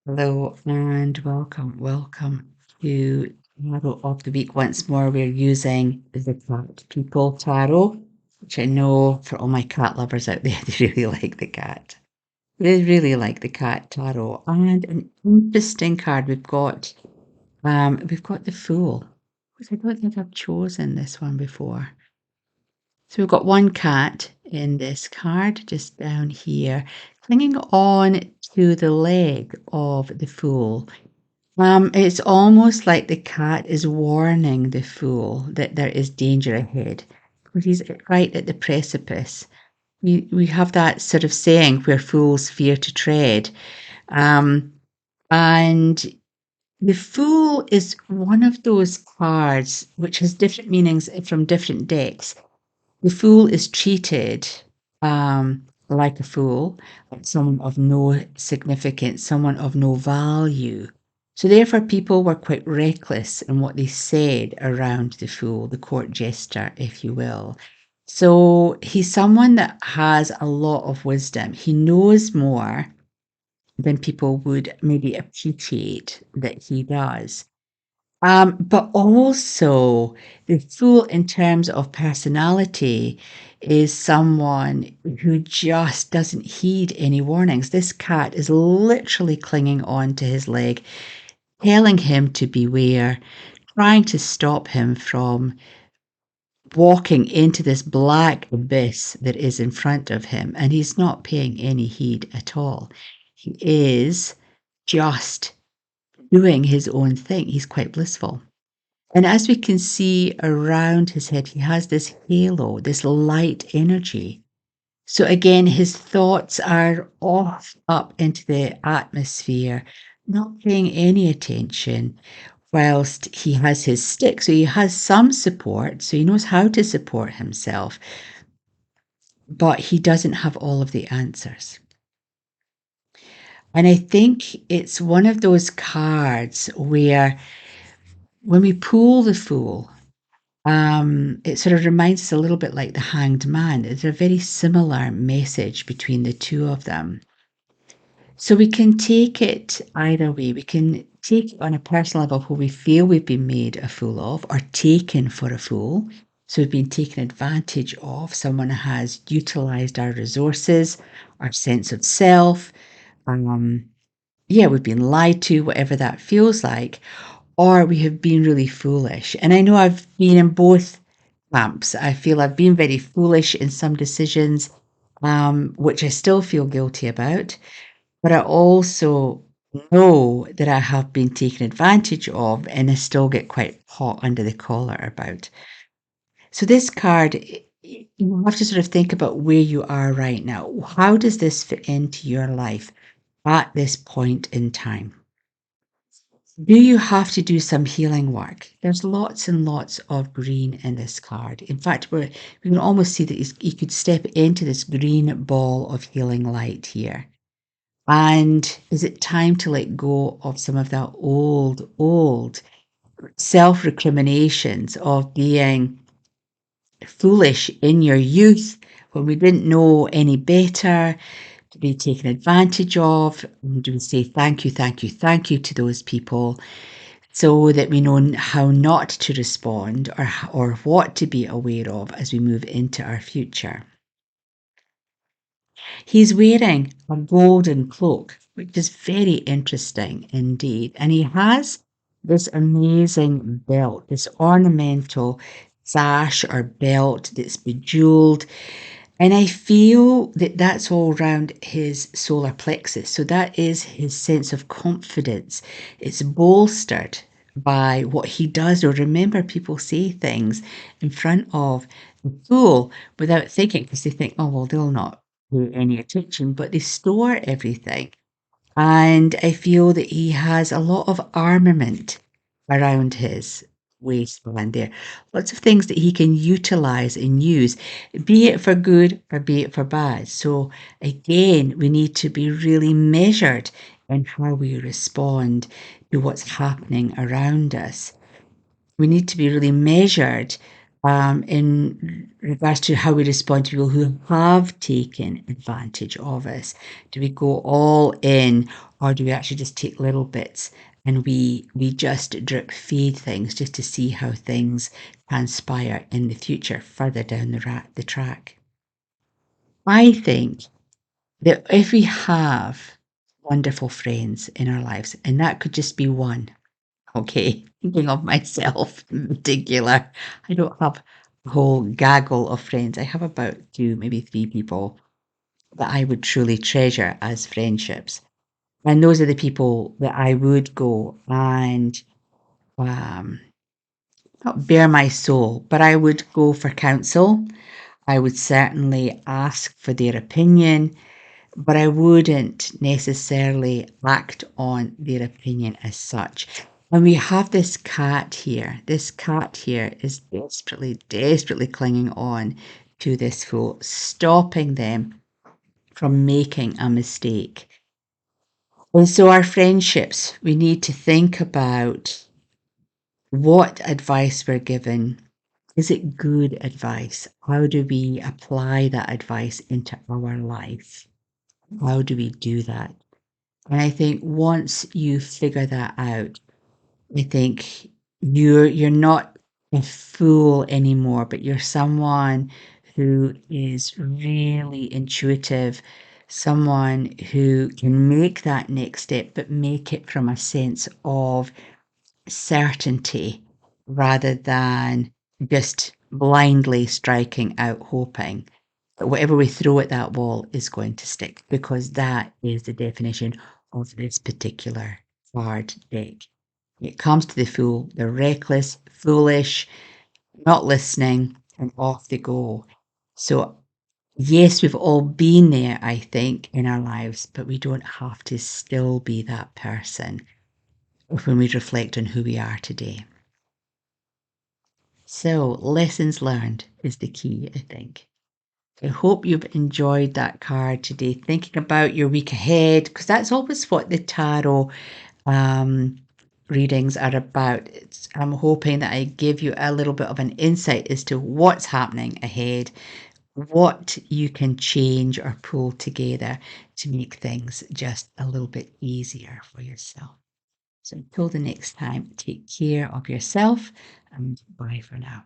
Hello and welcome. Welcome to Tarot of the Week. Once more, we're using the Cat People Tarot, which I know for all my cat lovers out there, they really like the cat. They really like the cat tarot. And an interesting card we've got the Fool, which I don't think I've chosen this one before. So we've got one cat in this card just down here, clinging on to the leg of the Fool. It's almost like the cat is warning the Fool that there is danger ahead, because he's right at the precipice. We have that sort of saying where fools fear to tread. Um, and the Fool is one of those cards which has different meanings from different decks. The Fool is treated like a fool, like someone of no significance, someone of no value. So therefore, people were quite reckless in what they said around the Fool, the court jester, if you will. So he's someone that has a lot of wisdom. He knows more than people would maybe appreciate that he does. But also, the Fool, in terms of personality, is someone who just doesn't heed any warnings. This cat is literally clinging on to his leg, telling him to beware, trying to stop him from walking into this black abyss that is in front of him. And he's not paying any heed at all. He is just doing his own thing. He's quite blissful. And as we can see around his head, he has this halo, this light energy. So again, his thoughts are off up into the atmosphere, not paying any attention, whilst he has his stick. So he has some support, so he knows how to support himself, but he doesn't have all of the answers. And I think it's one of those cards where when we pull the Fool, it sort of reminds us a little bit like the Hanged Man. It's a very similar message between the two of them. So we can take it either way. We can take it on a personal level where we feel we've been made a fool of or taken for a fool. So we've been taken advantage of. Someone has utilized our resources, our sense of self. Um, yeah, we've been lied to, whatever that feels like, or we have been really foolish. And I know I've been in both camps. I feel I've been very foolish in some decisions, which I still feel guilty about. But I also know that I have been taken advantage of and I still get quite hot under the collar about. So this card, you have to sort of think about where you are right now. How does this fit into your life at this point in time? Do you have to do some healing work? There's lots and lots of green in this card. In fact, we can almost see that you could step into this green ball of healing light here. And is it time to let go of some of that old self recriminations of being foolish in your youth when we didn't know any better, to be taken advantage of? And do we say thank you to those people so that we know how not to respond or what to be aware of as we move into our future? He's wearing a golden cloak, which is very interesting indeed. And he has this amazing belt, this ornamental sash or belt that's bejeweled. And I feel that that's all around his solar plexus. So that is his sense of confidence. It's bolstered by what he does. Or remember, people say things in front of the Fool without thinking, because they think, oh, well, they'll not pay any attention, but they store everything. And I feel that he has a lot of armament around his waistband there. Lots of things that he can utilize and use, be it for good or be it for bad. So again, we need to be really measured in how we respond to what's happening around us. We need to be really measured in regards to how we respond to people who have taken advantage of us. Do we go all in, or do we actually just take little bits and we just drip feed things just to see how things transpire in the future further down the track? I think that if we have wonderful friends in our lives, and that could just be one, okay, thinking of myself in particular, I don't have a whole gaggle of friends. I have about 2, maybe 3 people that I would truly treasure as friendships. And those are the people that I would go and, um, not bare my soul, but I would go for counsel. I would certainly ask for their opinion, but I wouldn't necessarily act on their opinion as such. And we have this cat here. This cat here is desperately, desperately clinging on to this fool, stopping them from making a mistake. And so, our friendships, we need to think about what advice we're given. Is it good advice? How do we apply that advice into our life? How do we do that? And I think once you figure that out, I think you're not a fool anymore, but you're someone who is really intuitive, someone who can make that next step, but make it from a sense of certainty rather than just blindly striking out hoping. But whatever we throw at that wall is going to stick because that is the definition of this particular card deck. It comes to the fool, they're reckless, foolish, not listening, and off they go. So, yes, we've all been there, I think, in our lives, but we don't have to still be that person when we reflect on who we are today. So, lessons learned is the key, I think. I hope you've enjoyed that card today, thinking about your week ahead, because that's always what the tarot um, readings are about. I'm hoping that I give you a little bit of an insight as to what's happening ahead, what you can change or pull together to make things just a little bit easier for yourself. So until the next time, take care of yourself and bye for now.